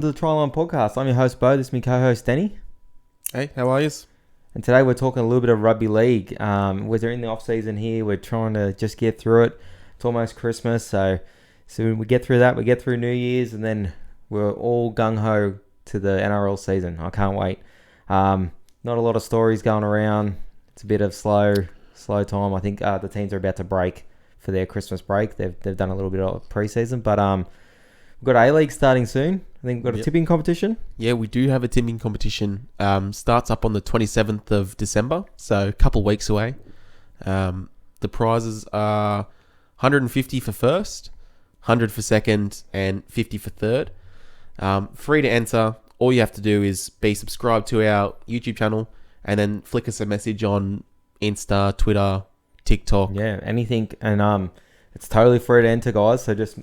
The TryLine Podcast. I'm your host, Bo. This is my co-host, Denny. Hey, how are you? And today we're talking a little bit of rugby league. We're in the off-season here. We're trying to just get through it. It's almost Christmas, so when we get through that, we get through New Year's, and then we're all gung-ho to the NRL season. I can't wait. Not a lot of stories going around. It's a bit of slow time. I think the teams are about to break for their Christmas break. They've done a little bit of pre-season, but we've got A-League starting soon. I think we've got a tipping competition. Yeah, we do have a tipping competition. Starts up on the 27th of December, so a couple weeks away. The prizes are 150 for first, 100 for second, and 50 for third. Free to enter. All you have to do is be subscribed to our YouTube channel and then flick us a message on Insta, Twitter, TikTok. Yeah, anything. And it's totally free to enter, guys. So just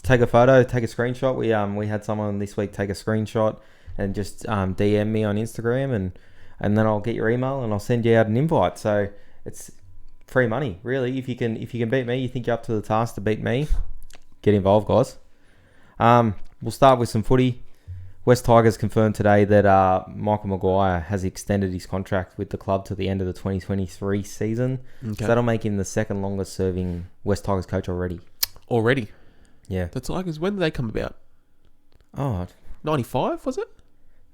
take a photo, take a screenshot. We had someone this week take a screenshot and just DM me on Instagram, and then I'll get your email and I'll send you out an invite. So it's free money, really. If you can beat me, you think you're up to the task to beat me, get involved, guys. We'll start with some footy. West Tigers confirmed today that Michael Maguire has extended his contract with the club to the end of the 2023 season. Okay. So that'll make him the second longest serving West Tigers coach already. Yeah. The Tigers, when did they come about? 95, was it?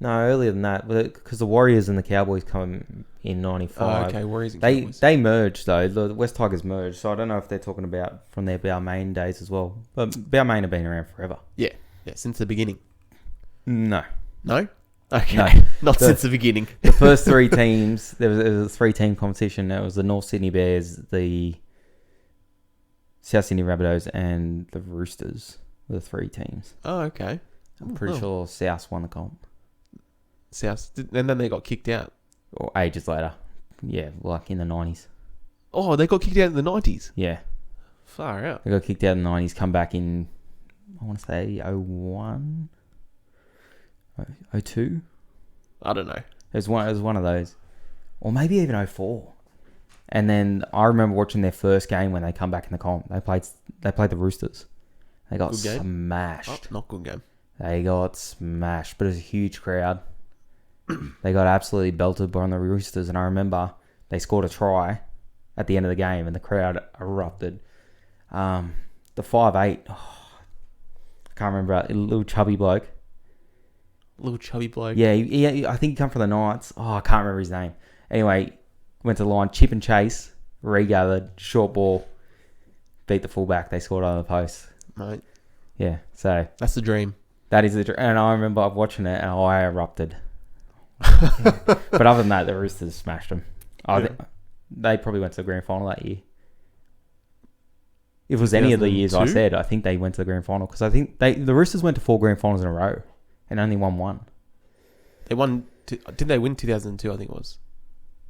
No, earlier than that, because the Warriors and the Cowboys come in 95. Oh, okay, Warriors and Cowboys. They merged, though. The West Tigers merged, so I don't know if they're talking about from their Balmain days as well. But Balmain have been around forever. Yeah, since the beginning. No? Okay, no. Not since the beginning. The first three teams, there was a three-team competition. It was the North Sydney Bears, the South Sydney Rabbitohs, and the Roosters were the three teams. Oh, okay. I'm pretty sure South won the comp. South, and then they got kicked out. Or ages later. Yeah, like in the 90s. Oh, they got kicked out in the 90s? Yeah. Far out. They got kicked out in the 90s, come back in, I want to say, 01? 02? I don't know. It was one of those. Or maybe even 04. And then I remember watching their first game when they come back in the comp. They played the Roosters. They got smashed. Oh, not good game. They got smashed, but it was a huge crowd. They got absolutely belted by the Roosters, and I remember they scored a try at the end of the game, and the crowd erupted. The 5'8", I can't remember, a little chubby bloke. Yeah, I think he come from the Knights. I can't remember his name. Anyway, went to the line, chip and chase, regathered, short ball, beat the fullback. They scored on the post. Mate. Yeah, so that's the dream. That is the dream. And I remember watching it, and I erupted. But other than that, the Roosters smashed them. They probably went to the grand final that year. If it was any of the years I said, I think they went to the grand final, because I think the Roosters went to 4 grand finals in a row and only won one. They won. Did they win 2002? I think it was.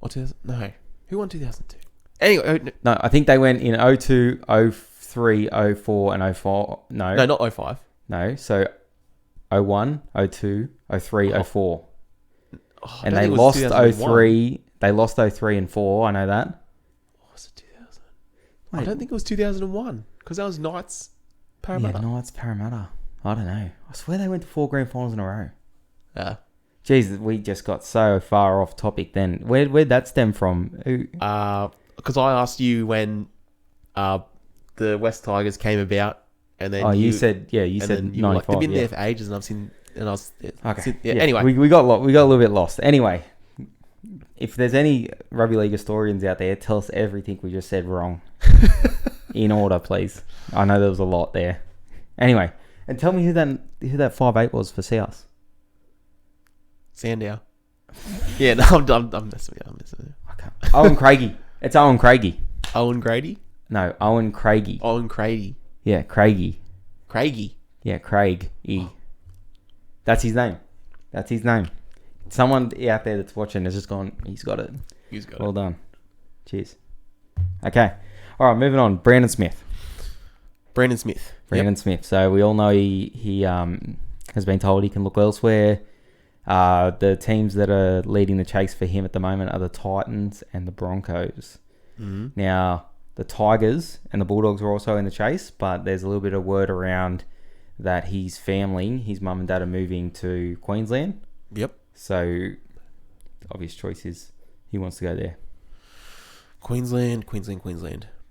Or 2000? No. Who won 2002? Anyway, no, I think they went in 02, 03, 04, and 04. No, not 05. No, so 01, 02, 03, 04. Oh, and they lost 03. They lost 03 and 4. I know that. Or was it 2000? Wait, I don't think it was 2001, because that was Knights Parramatta. Yeah, Knights Parramatta. I don't know. I swear they went to 4 grand finals in a row. Yeah. Jesus, we just got so far off topic then. Where'd that stem from? Because I asked you when the West Tigers came about, and then you said 95. Like, they've been there for ages, and I've seen, and I was okay. Anyway, we got a little bit lost. Anyway, if there's any rugby league historians out there, tell us everything we just said wrong. In order, please. I know there was a lot there. Anyway, and tell me who that 5'8" was for South. Sandow. Yeah, no, I'm messing with you. Okay. Owen Craigie. It's Owen Craigie. Owen Grady? No, Owen Craigie. Owen Craigie. Yeah, Craigie. Craigie. Yeah, Craig E. Oh. That's his name. Someone out there that's watching has just gone, he's got it. Well done. Cheers. Okay. All right, moving on. Brandon Smith. Smith. So we all know he has been told he can look elsewhere. The teams that are leading the chase for him at the moment are the Titans and the Broncos. Mm-hmm. Now, the Tigers and the Bulldogs are also in the chase, but there's a little bit of word around that his family, his mum and dad, are moving to Queensland. Yep. So, the obvious choice is he wants to go there. Queensland.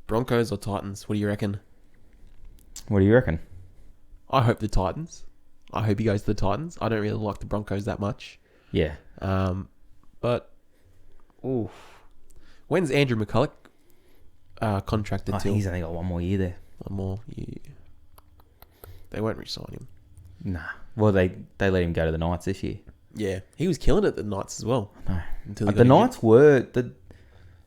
Broncos or Titans? What do you reckon? What do you reckon? I hope the Titans. I hope he goes to the Titans. I don't really like the Broncos that much. Yeah. But, oof. When's Andrew McCulloch contracted I till? think he's only got one more year there. One more year. They won't re-sign him. Nah. Well, they let him go to the Knights this year. Yeah. He was killing it at the Knights as well. No. Until The Knights were...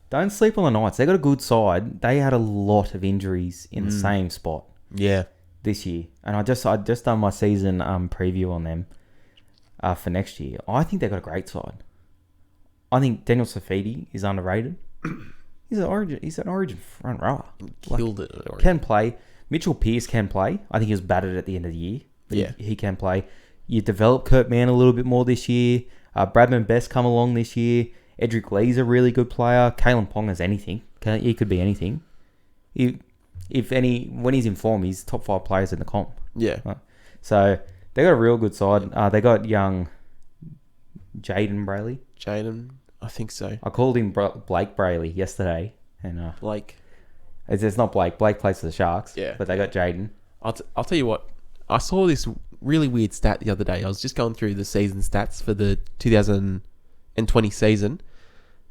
Don't sleep on the Knights. They got a good side. They had a lot of injuries in the same spot. Yeah. This year. And I just done my season preview on them for next year. I think they've got a great side. I think Daniel Safidi is underrated. He's an origin front rower. Killed it. Can play. Mitchell Pearce can play. I think he was battered at the end of the year. But Yeah. he can play. You develop Kurt Mann a little bit more this year. Bradman Best come along this year. Edric Lee's a really good player. Kalen Ponga's anything. He could be anything. When he's in form, he's top 5 players in the comp. Yeah. So they got a real good side. They got young Jaden Brayley. Jaden, I think so. I called him Blake Brayley yesterday, and Blake. it's not Blake. Blake plays for the Sharks. Yeah. But they got Jaden. I'll tell you what. I saw this really weird stat the other day. I was just going through the season stats for the 2020 season,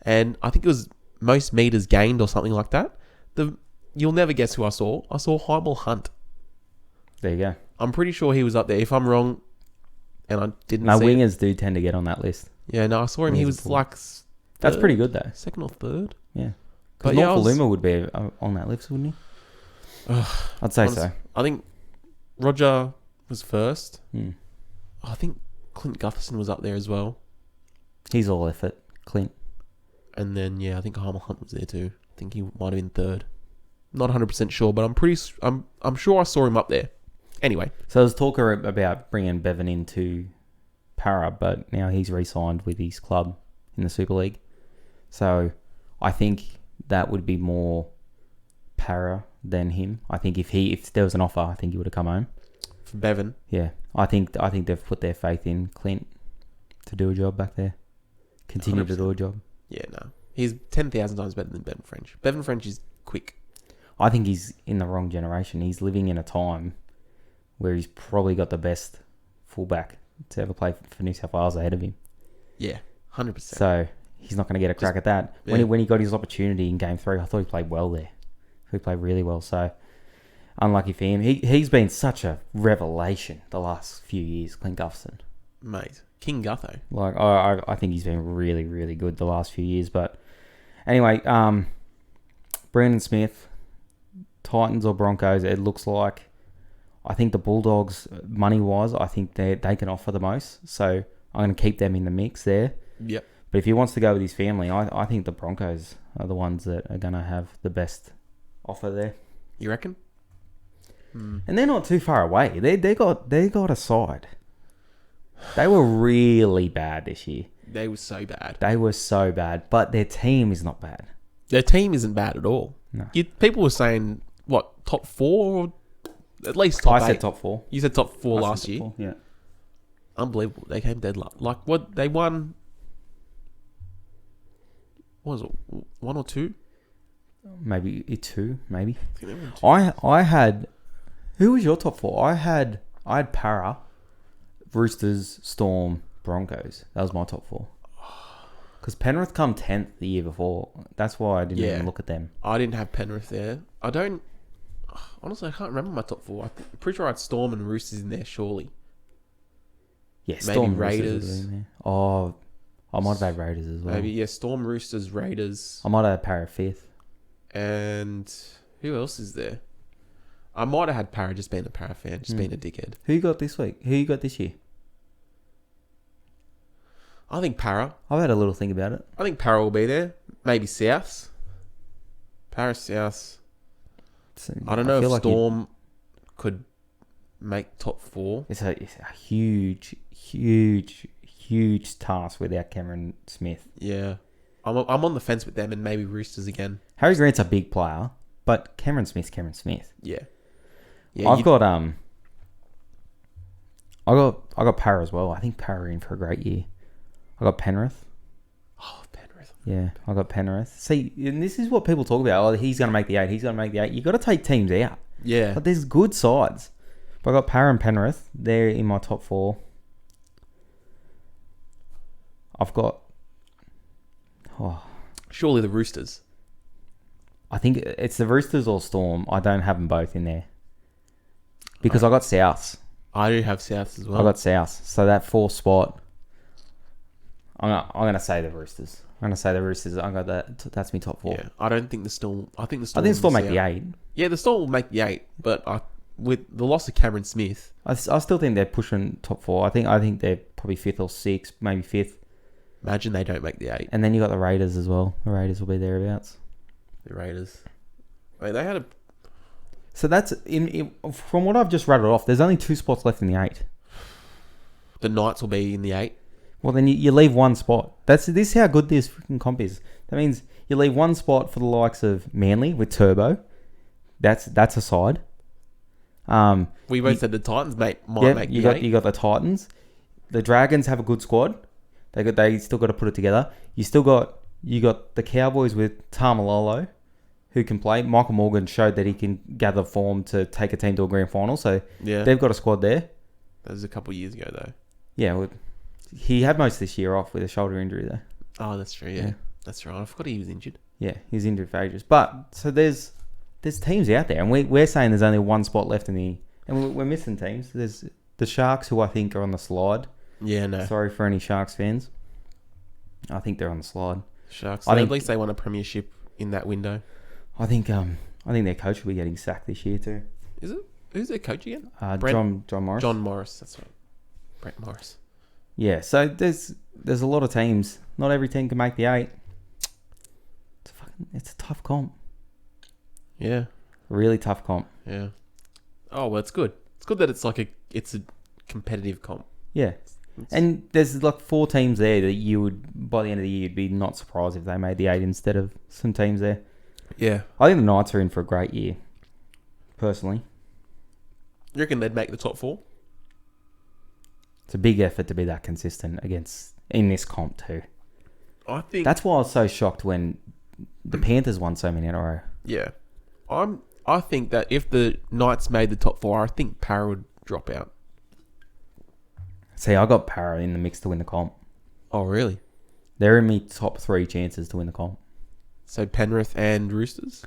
and I think it was most meters gained or something like that. You'll never guess who I saw. I saw Heimel Hunt. There you go. I'm pretty sure he was up there. If I'm wrong, and I didn't No, see wingers do tend to get on that list. Yeah, no, I saw him. He was like That's pretty good, though. second or third. Yeah. But But yeah, Luma would be on that list, wouldn't he? I'd say so. I think Roger was first. Hmm. I think Clint Gutherson was up there as well. He's all effort, Clint. And then, yeah, I think Heimel Hunt was there too. I think he might have been third. Not 100% sure, but I'm sure I saw him up there. Anyway. So there's talk about bringing Bevan into Para, but now he's re-signed with his club in the Super League. So I think that would be more Para than him. I think if there was an offer, I think he would have come home. For Bevan. Yeah. I think they've put their faith in Clint to do a job back there. Continue 100%. to do a job. Yeah, no. He's 10,000 times better than Bevan French. Bevan French is quick. I think he's in the wrong generation. He's living in a time where he's probably got the best fullback to ever play for New South Wales ahead of him. Yeah, 100%. So he's not going to get a crack at that. Yeah. When he got his opportunity in Game 3, I thought he played well there. He played really well. So unlucky for him. He's been such a revelation the last few years, Clint Gutherson. Mate, King Gutho. Like I think he's been really, really good the last few years. But anyway, Brandon Smith, Titans or Broncos, it looks like. I think the Bulldogs, money-wise, I think they can offer the most. So I'm going to keep them in the mix there. Yep. But if he wants to go with his family, I think the Broncos are the ones that are going to have the best offer there. You reckon? And they're not too far away. They got a side. They were really bad this year. They were so bad. They were so bad, but their team is not bad. Their team isn't bad at all. No. People were saying, what, top 4 or at least top 8? I said top 4. You said top 4 last top year? 4, yeah. Unbelievable. They came dead last. Like, what? They won... What was it? 1 or 2? Maybe 2, maybe. I think they won 2. I had... Who was your top 4? I had Para, Roosters, Storm, Broncos. That was my top 4. Because Penrith come 10th the year before. That's why I didn't even look at them. I didn't have Penrith there. I don't... Honestly, I can't remember my top 4. I'm pretty sure I had Storm and Roosters in there, surely. Yeah, Maybe Storm Raiders. Roosters would be in there. Oh, I might have had Raiders as well. Maybe, yeah, Storm, Roosters, Raiders. I might have had Para 5th. And who else is there? I might have had Para, just being a Para fan, just being a dickhead. Who you got this week? Who you got this year? I think Para. I've had a little think about it. I think Para will be there. Maybe Souths. Para, Souths. I don't know if Storm could make top 4. It's a huge, huge, huge task without Cameron Smith. Yeah. I'm on the fence with them and maybe Roosters again. Harry Grant's a big player, but Cameron Smith's Cameron Smith. Yeah. Yeah. I've got I got Para as well. I think Para are in for a great year. I got Penrith. Oh, Penrith. Yeah, I got Penrith. See, and this is what people talk about. Oh, he's going to make the 8. He's going to make the 8. You got to take teams out. Yeah. But there's good sides. But I got Para and Penrith. They're in my top 4. I've got... Surely the Roosters. I think it's the Roosters or Storm. I don't have them both in there. Because I got Souths. I do have Souths as well. I got Souths. So that 4th spot... I'm gonna say the Roosters. I got that. That's my top 4. Yeah, I don't think the Storm. I think the Storm. I think the Storm make the 8. Yeah, the Storm will make the 8, but with the loss of Cameron Smith, I still think they're pushing top 4. I think they're probably 5th or 6th, maybe 5th. imagine they don't make the 8. And then you got the Raiders as well. The Raiders will be thereabouts. The Raiders. Wait, they had a. So that's from what I've just rattled off. There's only 2 spots left in the 8. The Knights will be in the 8. Well, then you leave 1 spot. This is how good this freaking comp is. That means you leave 1 spot for the likes of Manly with Turbo. That's a side. We both said the Titans might make the 8. You got the Titans. The Dragons have a good squad. They still got to put it together. You got the Cowboys with Tamalolo, who can play. Michael Morgan showed that he can gather form to take a team to a grand final. So yeah, they've got a squad there. That was a couple of years ago though. Yeah, he had most of this year off with a shoulder injury though. Oh, that's true. Yeah, that's right. I forgot he was injured. Yeah, he's injured for ages. But so there's teams out there, and we're saying there's only 1 spot left in the, and we're missing teams. There's the Sharks, who I think are on the slide. Yeah, no. Sorry for any Sharks fans. I think they're on the slide. Sharks. At least they won a premiership in that window. I think their coach will be getting sacked this year too. Is it? Who's their coach again? John Morris. John Morris. That's right. Brett Morris. Yeah. So there's a lot of teams. Not every team can make the 8. It's a tough comp. Yeah. Really tough comp. Yeah. Oh well, it's good. It's good that it's a competitive comp. Yeah. And there's like 4 teams there that you would, by the end of the year, you'd be not surprised if they made the 8 instead of some teams there. Yeah. I think the Knights are in for a great year, personally. You reckon they'd make the top 4? It's a big effort to be that consistent in this comp too. I think that's why I was so shocked when the Panthers won so many in a row. Yeah. I think that if the Knights made the top 4, I think Para would drop out. See, I got Para in the mix to win the comp. Oh, really? They're in me top 3 chances to win the comp. So Penrith and Roosters?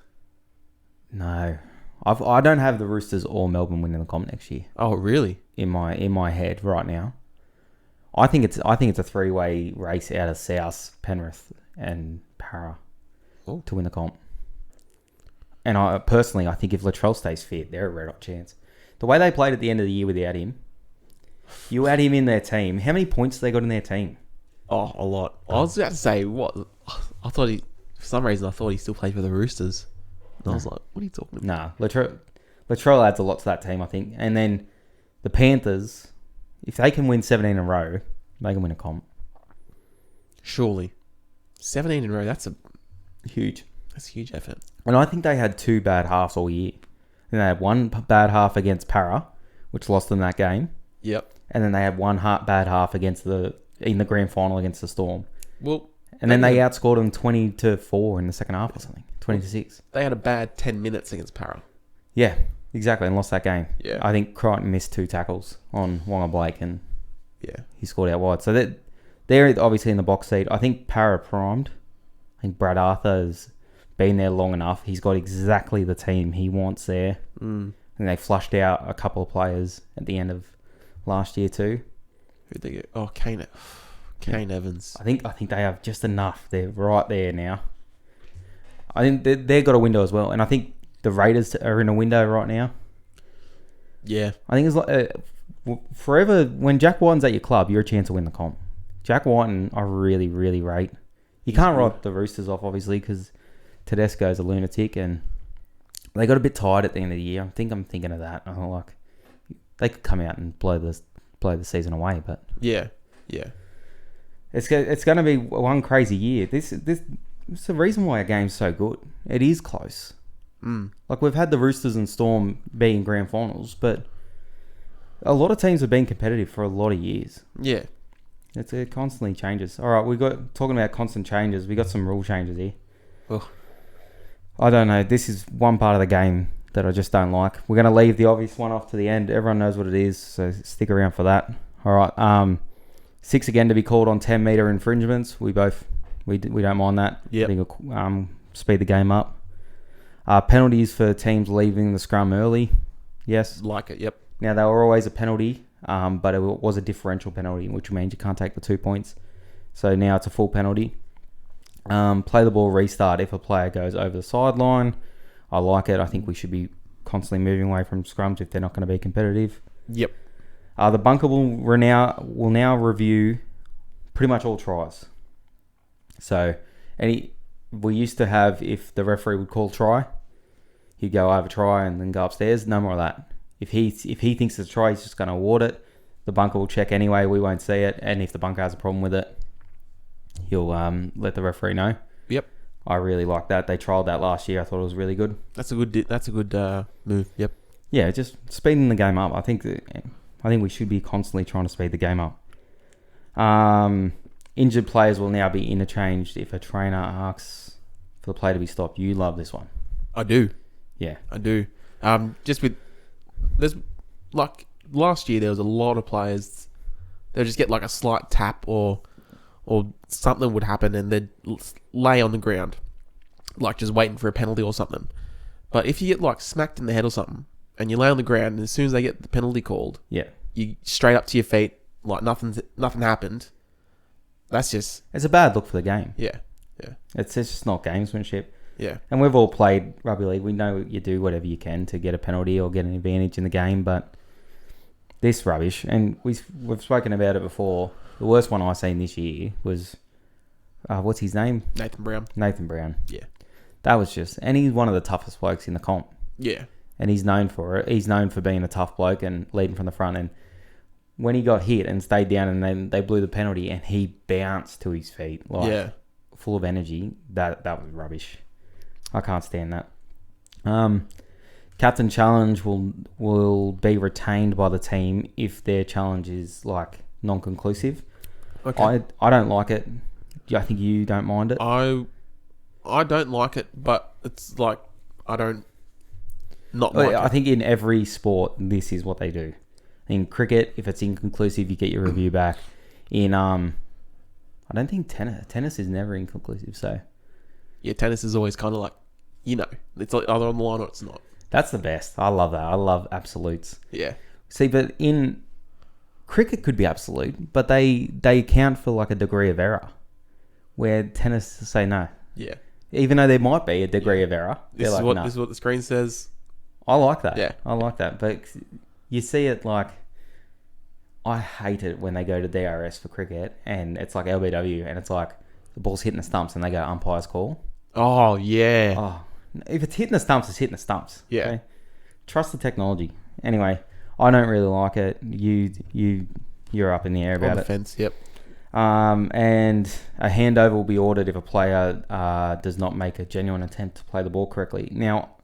No, I don't have the Roosters or Melbourne winning the comp next year. Oh, really? In my head right now, I think it's a 3-way race out of South, Penrith, and Para to win the comp. And I think if Latrell stays fit, they're a red hot chance. The way they played at the end of the year without him, you add him in their team. How many points they got in their team? Oh, a lot. I was about to say, what? I thought for some reason, I thought he still played for the Roosters. And I was like, what are you talking about? Nah, Latrell adds a lot to that team, I think. And then the Panthers, if they can win 17 in a row, they can win a comp. Surely. 17 in a row, that's huge. That's a huge effort. And I think they had 2 bad halves all year. And they had 1 bad half against Para, which lost them that game. Yep. And then they had 1 bad half in the grand final against the Storm. Well, and then they outscored them 20-4 in the second half or something. 20-6. They had a bad 10 minutes against Para. Yeah, exactly, and lost that game. Yeah. I think Crichton missed 2 tackles on Wonga Blake, and he scored out wide. So they're obviously in the box seat. I think Para primed. I think Brad Arthur's been there long enough. He's got exactly the team he wants there. And they flushed out a couple of players at the end of last year too. Who'd they get? Oh, Kane Evans. I think they have just enough. They're right there now. I think they've got a window as well, and I think the Raiders are in a window right now. Yeah, I think it's like forever. When Jack Whiten's at your club, you're a chance to win the comp. Jack Whiten, I really, really rate. You can't write the Roosters off, obviously, because Tedesco's a lunatic, and they got a bit tired at the end of the year. I'm thinking of that. I'm like, they could come out and blow the season away, but yeah, it's going to be one crazy year. This it's the reason why our game's so good. It is close. Like, we've had the Roosters and Storm being grand finals, but A lot of teams have been competitive for a lot of years. Yeah. It constantly changes. All right, talking about constant changes. We got some rule changes here. Oh. I don't know. This is one part of the game that I just don't like. We're going to leave the obvious one off to the end. Everyone knows what it is, so stick around for that. All right. 6 again to be called on 10-meter infringements. We don't mind that. Yep. I think it'll speed the game up. Penalties for teams leaving the scrum early. Yes. Like it, yep. Now, they were always a penalty, but it was a differential penalty, which means you can't take the 2 points. So now it's a full penalty. Play the ball restart if a player goes over the sideline. I like it. I think we should be constantly moving away from scrums if they're not going to be competitive. Yep. The bunker will now review pretty much all tries. So we used to have, if the referee would call try, he'd go over try and then go upstairs. No more of that. If he thinks it's a try, he's just going to award it. The bunker will check anyway. We won't see it. And if the bunker has a problem with it, he'll let the referee know. Yep. I really like that. They trialled that last year. I thought it was really good. That's a good move. Yep. Yeah, just speeding the game up. I think we should be constantly trying to speed the game up. Injured players will now be interchanged if a trainer asks for the play to be stopped. You love this one. I do. Yeah. I do. There's like last year there was a lot of players, they'll just get like a slight tap or something would happen and they'd lay on the ground, like just waiting for a penalty or something. But if you get like smacked in the head or something and you lay on the ground and as soon as they get the penalty called, yeah, you straight up to your feet like nothing happened. It's a bad look for the game. Yeah. It's just not gamesmanship. Yeah. And we've all played rugby league. We know you do whatever you can to get a penalty or get an advantage in the game, but this rubbish, and we've spoken about it before. The worst one I seen this year was, what's his name? Nathan Brown. Yeah. That was and he's one of the toughest blokes in the comp. Yeah. And he's known for it. He's known for being a tough bloke and leading from the front. And when he got hit and stayed down and then they blew the penalty and he bounced to his feet, full of energy, that was rubbish. I can't stand that. Captain challenge will be retained by the team if their challenge is like non-conclusive. Okay. I don't like it. I think you don't mind it. I don't like it, but it's like I don't not like it. I think in every sport this is what they do. In cricket, if it's inconclusive, you get your review back. In I don't think tennis is never inconclusive. So yeah, tennis is always kind of like, it's like either on the line or it's not. That's the best. I love that. I love absolutes. Yeah. See, but in cricket could be absolute, but they account for like a degree of error, where tennis say no. Yeah. Even though there might be a degree of error, this is no. This is what the screen says. I like that. Yeah. I like that. But you see it like, I hate it when they go to DRS for cricket and it's like LBW and it's like the ball's hitting the stumps and they go umpire's call. Oh, yeah. Oh, if it's hitting the stumps, it's hitting the stumps. Yeah. Okay? Trust the technology. Anyway, I don't really like it. You're up in the air about on the it. fence, yep. And a handover will be ordered if a player does not make a genuine attempt to play the ball correctly. Now,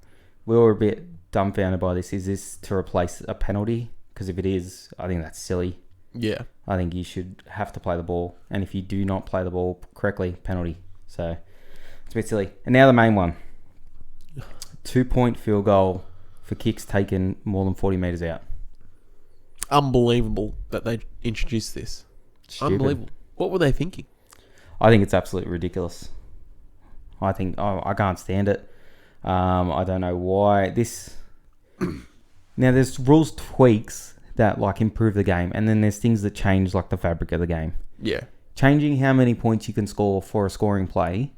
we were a bit dumbfounded by this. Is this to replace a penalty? Because if it is, I think that's silly. Yeah. I think you should have to play the ball. And if you do not play the ball correctly, penalty. So, it's a bit silly. And now the main one. 2-point field goal for kicks taken more than 40 metres out. Unbelievable that they introduced this. Stupid. Unbelievable. What were they thinking? I think it's absolutely ridiculous. I can't stand it. I don't know why. Now, there's rules tweaks that like improve the game, and then there's things that change like the fabric of the game. Yeah. Changing how many points you can score for a scoring play.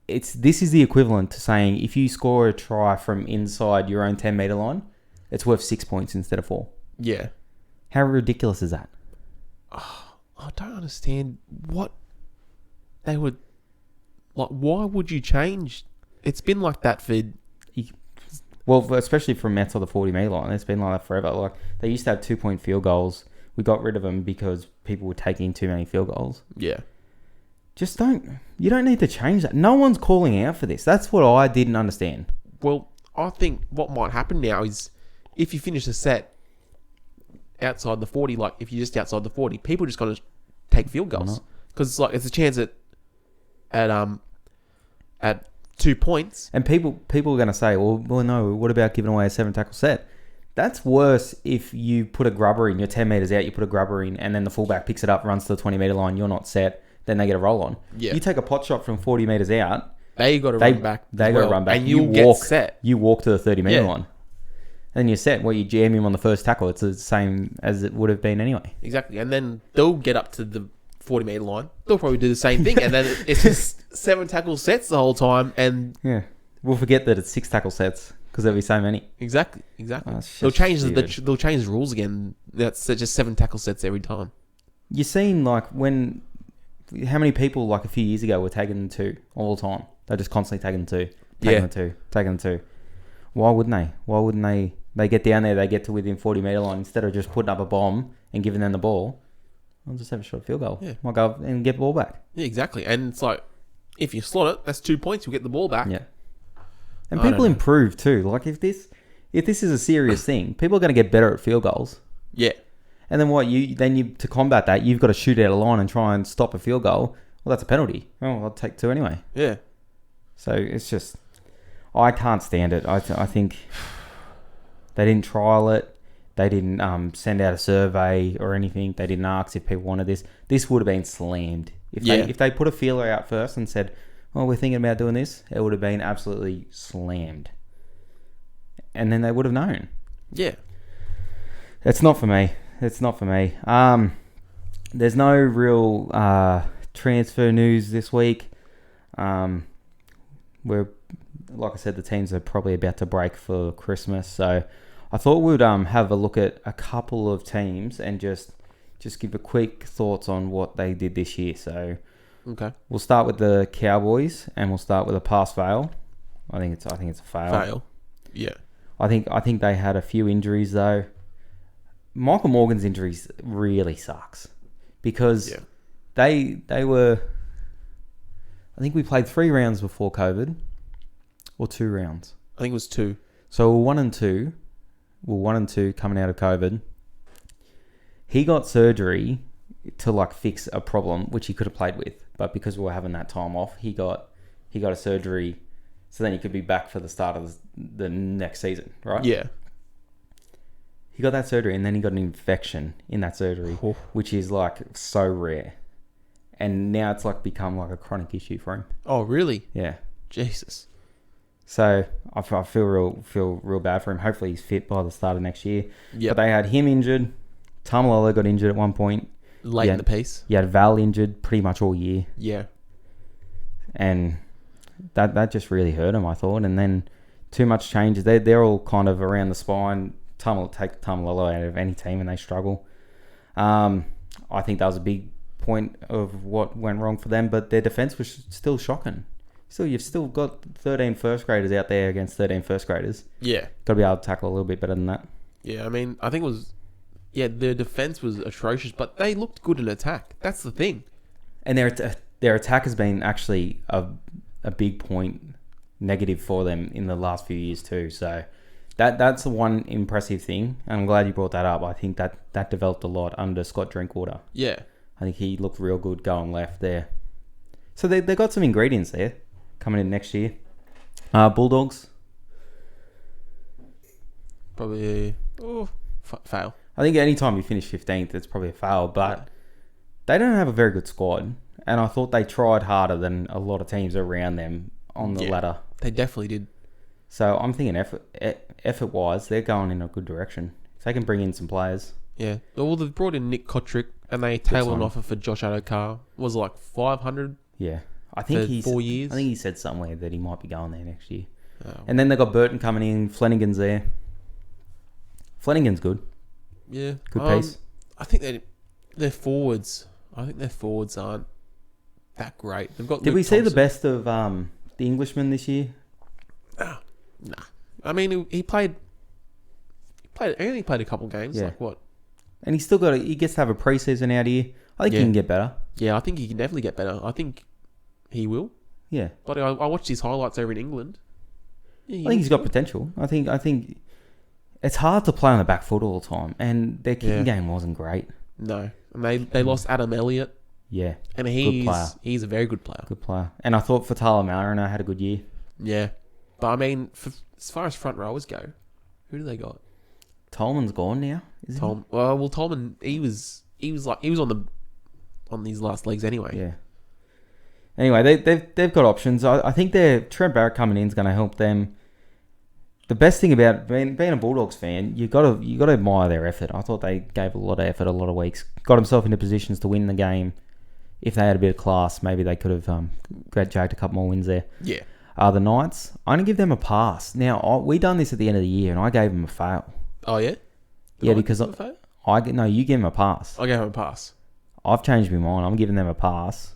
This is the equivalent to saying if you score a try from inside your own 10-metre line, it's worth 6 points instead of 4. Yeah. How ridiculous is that? Oh, I don't understand what they would... Like, why would you change? It's been like that for... Well, especially from outside the 40-metre line. It's been like that forever. Like, they used to have 2-point field goals. We got rid of them because people were taking too many field goals. Yeah. You don't need to change that. No one's calling out for this. That's what I didn't understand. Well, I think what might happen now is if you finish a set outside the 40, like if you're just outside the 40, people just got to take field goals because it's a chance at 2 points. And people are going to say, well, no, what about giving away a 7-tackle set? That's worse if you put a grubber in, you're 10 metres out, you put a grubber in, and then the fullback picks it up, runs to the 20-metre line, you're not set, then they get a roll on. Yeah. You take a pot shot from 40 metres out, they got to run back. They got to run back. And you'll get set. You walk to the 30-metre line. And you're set. Well, you jam him on the first tackle. It's the same as it would have been anyway. Exactly. And then they'll get up to the 40-metre line. They'll probably do the same thing. And then it's just 7 tackle sets the whole time. And yeah. We'll forget that it's 6 tackle sets because there'll be so many. Exactly. They'll change the rules again. That's just 7 tackle sets every time. You've seen, like, how many people, like, a few years ago were taking 2 all the time? They're just constantly taking 2. Taking 2. Why wouldn't they? Why wouldn't they? They get down there, they get to within 40-metre line. Instead of just putting up a bomb and giving them the ball, I'll just have a short field goal. Yeah. Might go and get the ball back. Yeah, exactly. And it's like, if you slot it, that's 2 points. You'll get the ball back. Yeah. And people improve too. Like, if this is a serious thing, people are going to get better at field goals. Yeah. And then to combat that, you've got to shoot out a line and try and stop a field goal. Well, that's a penalty. Oh, I'll take 2 anyway. Yeah. So it's just, I can't stand it. I think they didn't trial it. They didn't send out a survey or anything. They didn't ask if people wanted this. This would have been slammed. If they put a feeler out first and said, well, we're thinking about doing this, it would have been absolutely slammed. And then they would have known. Yeah. It's not for me. There's no real transfer news this week. We're, like I said, the teams are probably about to break for Christmas, so I thought we'd have a look at a couple of teams and just give a quick thoughts on what they did this year. So okay, we'll start with the Cowboys and we'll start with a pass-fail. I think it's a fail. Yeah. I think they had a few injuries though. Michael Morgan's injuries really sucks because they were. I think we played 3 rounds before COVID, or 2 rounds. I think it was 2. So we're 1 and 2. We're 1 and 2 coming out of COVID. He got surgery to like fix a problem which he could have played with, but because we were having that time off, he got a surgery, so then he could be back for the start of the next season, right? Yeah. He got that surgery and then he got an infection in that surgery, which is like so rare. And now it's like become like a chronic issue for him. Oh, really? Yeah. Jesus. So I feel real bad for him. Hopefully he's fit by the start of next year. Yeah. But they had him injured. Tamalolo got injured at one point. Late in the piece. You had Val injured pretty much all year. Yeah. And that just really hurt him, I thought. And then too much changes. They're all kind of around the spine. Take Tamalolo out of any team and they struggle. I think that was a big point of what went wrong for them, but their defense was still shocking. You've still got 13 first graders out there against 13 first graders. Yeah. Got to be able to tackle a little bit better than that. Yeah, I mean, I think it was... Yeah, their defense was atrocious, but they looked good in attack. That's the thing. And their attack has been actually a big point negative for them in the last few years too. So that's the one impressive thing. And I'm glad you brought that up. I think that developed a lot under Scott Drinkwater. Yeah. I think he looked real good going left there. So they got some ingredients there coming in next year. Bulldogs. Probably fail. I think anytime you finish 15th, it's probably a fail. But they don't have a very good squad. And I thought they tried harder than a lot of teams around them on the ladder. They definitely did. So I'm thinking effort-wise, they're going in a good direction. If they can bring in some players. Yeah. Well, they've brought in Nick Kotrick and they tabled an offer for Josh Adokar. Was it like 500? Yeah. I think for 4 years. I think he said somewhere that he might be going there next year. Oh. And then they got Burton coming in. Flanagan's there. Flanagan's good. Yeah. Good pace. I think their forwards. I think their forwards aren't that great. They've got. Did we see the best of the Englishman this year? Nah. I mean, he played. I think he played a couple games. Yeah. Like what? And he's still he gets to have a preseason out here. I think he can get better. Yeah, I think he can definitely get better. I think he will. Yeah. But I watched his highlights over in England. Yeah, I think he's got potential. I think It's hard to play on the back foot all the time, and their kicking game wasn't great. No. And they lost Adam Elliott. Yeah. And Good player. he's a very good player. Good player. And I thought Fatala Mariner had a good year. Yeah. But I mean, as far as front rowers go, who do they got? Tolman's gone now, isn't he? Well, Tolman, he was on these last legs anyway. Yeah. Anyway, they've got options. I think Trent Barrett coming in is going to help them. The best thing about being a Bulldogs fan, you got to admire their effort. I thought they gave a lot of effort a lot of weeks. Got themselves into positions to win the game. If they had a bit of class, maybe they could have jacked a couple more wins there. Yeah. The Knights, I'm going to give them a pass. Now, we done this at the end of the year, and I gave them a fail. Oh, yeah? Because you give them a pass. I gave them a pass. I've changed my mind. I'm giving them a pass.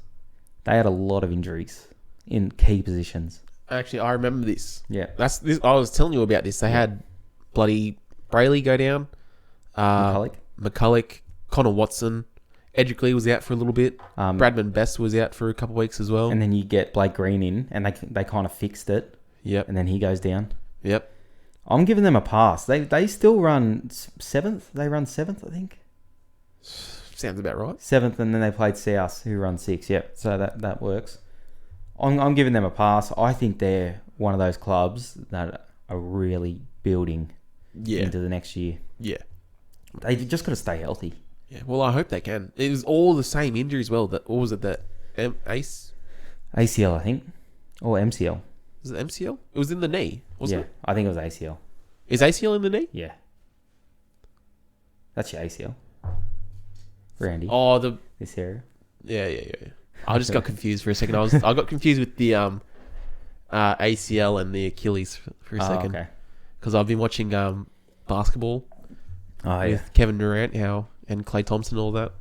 They had a lot of injuries in key positions. Actually, I remember this. Yeah. That's this. I was telling you about this. They had bloody Brayley go down. McCulloch, Connor Watson. Edrick was out for a little bit. Bradman Best was out for a couple of weeks as well. And then you get Blake Green in, and they kind of fixed it. Yep. And then he goes down. Yep. I'm giving them a pass. They still run 7th. They run 7th, I think. Sounds about right. 7th, and then they played South, who run 6th. Yep. So that works. I'm giving them a pass. I think they're one of those clubs that are really building into the next year. Yeah. They've just got to stay healthy. Yeah. Well, I hope they can. It was all the same injuries. Well, what was it? That ACE? ACL, I think, or MCL. Was it MCL? It was in the knee, wasn't it? I think it was ACL. Is ACL in the knee? Yeah. That's your ACL. Randy. Oh, this area. Yeah. I just got confused for a second. I got confused with the ACL and the Achilles for a second. Okay. Because I've been watching basketball with Kevin Durant and Klay Thompson and all that.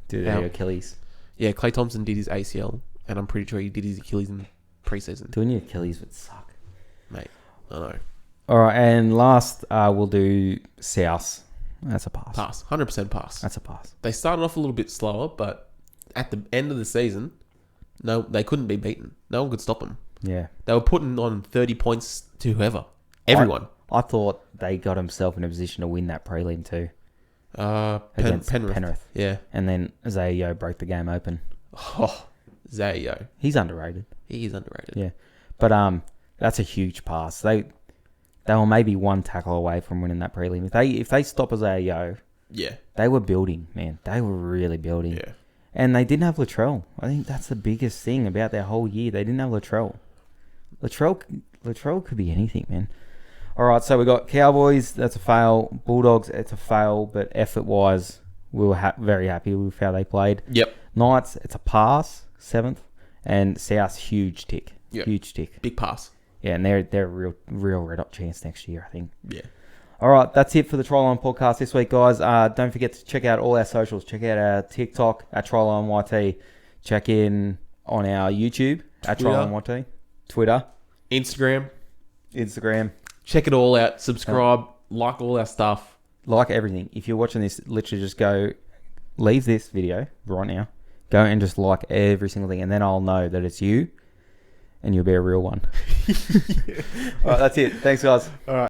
Do their Achilles. Yeah, Klay Thompson did his ACL, and I'm pretty sure he did his Achilles in preseason. Doing your Achilles would suck. Mate, I know. All right, and last we'll do South. That's a pass. Pass. 100% pass. That's a pass. They started off a little bit slower, but at the end of the season, no, they couldn't be beaten. No one could stop them. Yeah. They were putting on 30 points to whoever. Everyone. I thought they got himself in a position to win that prelim too. Against Penrith. Yeah. And then Zayo broke the game open. Oh, Zayo. He's underrated. He is underrated. Yeah. But that's a huge pass. They were maybe one tackle away from winning that prelim. If they stop Zayo, yeah, they were building, man. They were really building. Yeah. And they didn't have Latrell. I think that's the biggest thing about their whole year. They didn't have Latrell. Latrell could be anything, man. All right, so we got Cowboys. That's a fail. Bulldogs, it's a fail. But effort-wise, we were very happy with how they played. Yep. Knights, it's a pass, 7th. And South, huge tick. Yep. Huge tick. Big pass. Yeah, and they're a real red hot chance next year, I think. Yeah. All right, that's it for the TryLine Podcast this week, guys. Don't forget to check out all our socials. Check out our TikTok at TryLine YT. Check in on our YouTube at TryLine YT. Twitter. Instagram. Check it all out. Subscribe. Like all our stuff. Like everything. If you're watching this, literally just go, leave this video right now. Go and just like every single thing, and then I'll know that it's you, and you'll be a real one. All right, that's it. Thanks, guys. All right.